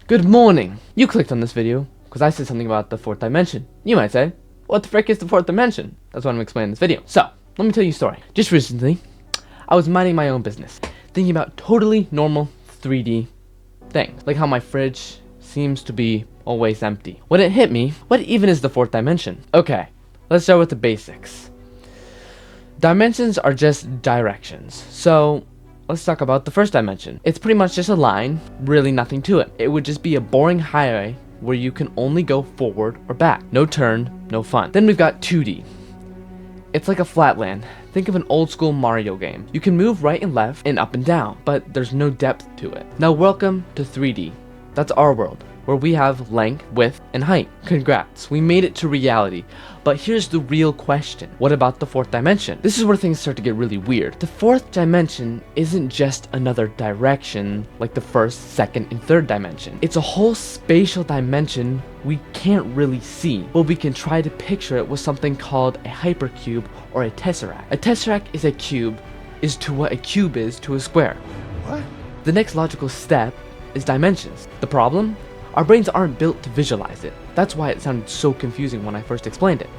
Good morning! You clicked on this video because I said something about the fourth dimension. You might say, what the frick is the fourth dimension? That's what I'm explaining in this video. So, let me tell you a story. Just recently, I was minding my own business, thinking about totally normal 3D things, like how my fridge seems to be always empty. When it hit me, what even is the fourth dimension? Okay, let's start with the basics. Dimensions are just directions. So, let's talk about the first dimension. It's pretty much just a line, really nothing to it. It would just be a boring highway where you can only go forward or back. No turn, no fun. Then we've got 2D. It's like a flatland. Think of an old school Mario game. You can move right and left and up and down, but there's no depth to it. Now welcome to 3D. That's our world, where we have length, width, and height. Congrats, we made it to reality. But here's the real question. What about the fourth dimension? This is where things start to get really weird. The fourth dimension isn't just another direction like the first, second, and third dimension. It's a whole spatial dimension we can't really see, but we can try to picture it with something called a hypercube or a tesseract. A tesseract is a cube, is to what a cube is to a square. What? The next logical step is dimensions. The problem? Our brains aren't built to visualize it. That's why it sounded so confusing when I first explained it.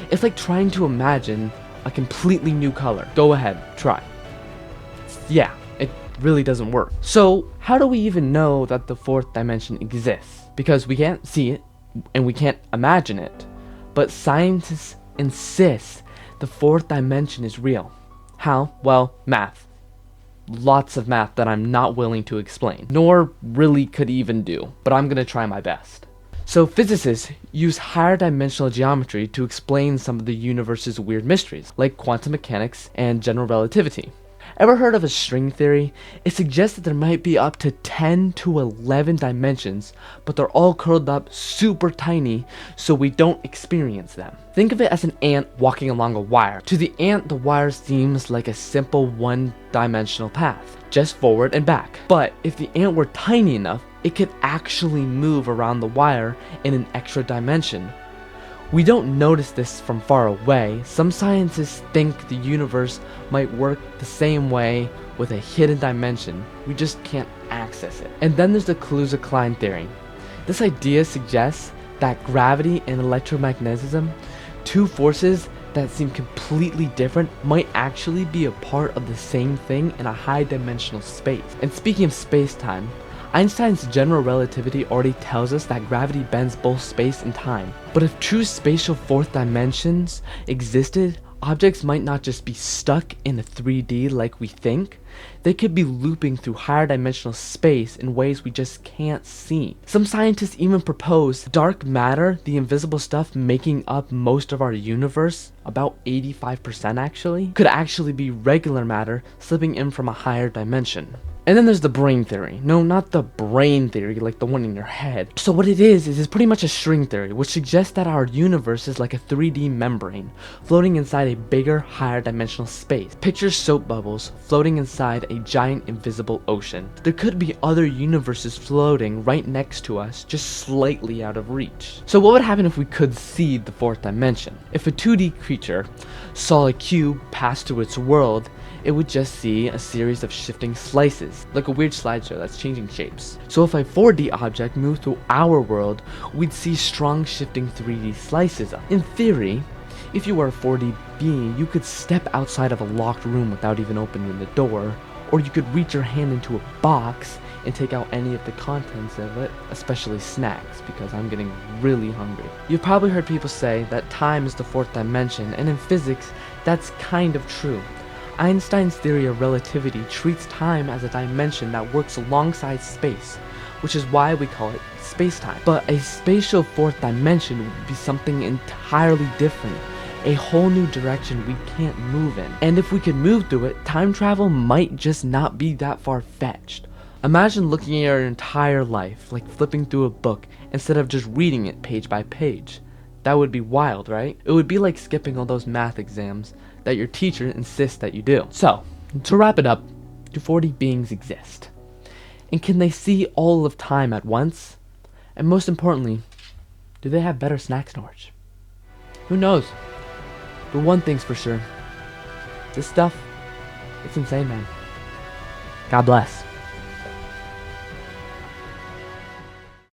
It's like trying to imagine a completely new color. Go ahead, try. Yeah, it really doesn't work. So, how do we even know that the fourth dimension exists? Because we can't see it, and we can't imagine it. But scientists insist the fourth dimension is real. How? Well, math. Lots of math that I'm not willing to explain, nor really could even do, but I'm gonna try my best. So physicists use higher dimensional geometry to explain some of the universe's weird mysteries, like quantum mechanics and general relativity. Ever heard of a string theory? It suggests that there might be up to 10 to 11 dimensions, but they're all curled up super tiny so we don't experience them. Think of it as an ant walking along a wire. To the ant, the wire seems like a simple one-dimensional path, just forward and back. But if the ant were tiny enough, it could actually move around the wire in an extra dimension. We don't notice this from far away. Some scientists think the universe might work the same way with a hidden dimension. We just can't access it. And then there's the Kaluza-Klein theory. This idea suggests that gravity and electromagnetism, two forces that seem completely different, might actually be a part of the same thing in a high dimensional space. And speaking of space-time, Einstein's general relativity already tells us that gravity bends both space and time. But if true spatial fourth dimensions existed, objects might not just be stuck in a 3D like we think. They could be looping through higher dimensional space in ways we just can't see. Some scientists even propose dark matter, the invisible stuff making up most of our universe, about 85% actually, could actually be regular matter slipping in from a higher dimension. And then there's the brain theory. No, not the brain theory like the one in your head. So what it is it's pretty much a string theory, which suggests that our universe is like a 3D membrane, floating inside a bigger, higher dimensional space. Picture soap bubbles floating inside a giant invisible ocean. There could be other universes floating right next to us, just slightly out of reach. So what would happen if we could see the fourth dimension? If a 2D creature saw a cube pass through its world, it would just see a series of shifting slices, like a weird slideshow that's changing shapes. So if a 4D object moved through our world, we'd see strong shifting 3D slices up. In theory, if you were a 4D being, you could step outside of a locked room without even opening the door, or you could reach your hand into a box and take out any of the contents of it, especially snacks, because I'm getting really hungry. You've probably heard people say that time is the fourth dimension, and in physics, that's kind of true. Einstein's theory of relativity treats time as a dimension that works alongside space, which is why we call it space-time. But a spatial fourth dimension would be something entirely different, a whole new direction we can't move in. And if we could move through it, time travel might just not be that far-fetched. Imagine looking at your entire life like flipping through a book instead of just reading it page by page. That would be wild, right? It would be like skipping all those math exams that your teacher insists that you do. So, to wrap it up, do 4D beings exist? And can they see all of time at once? And most importantly, do they have better snack storage? Who knows? But one thing's for sure. This stuff, it's insane, man. God bless.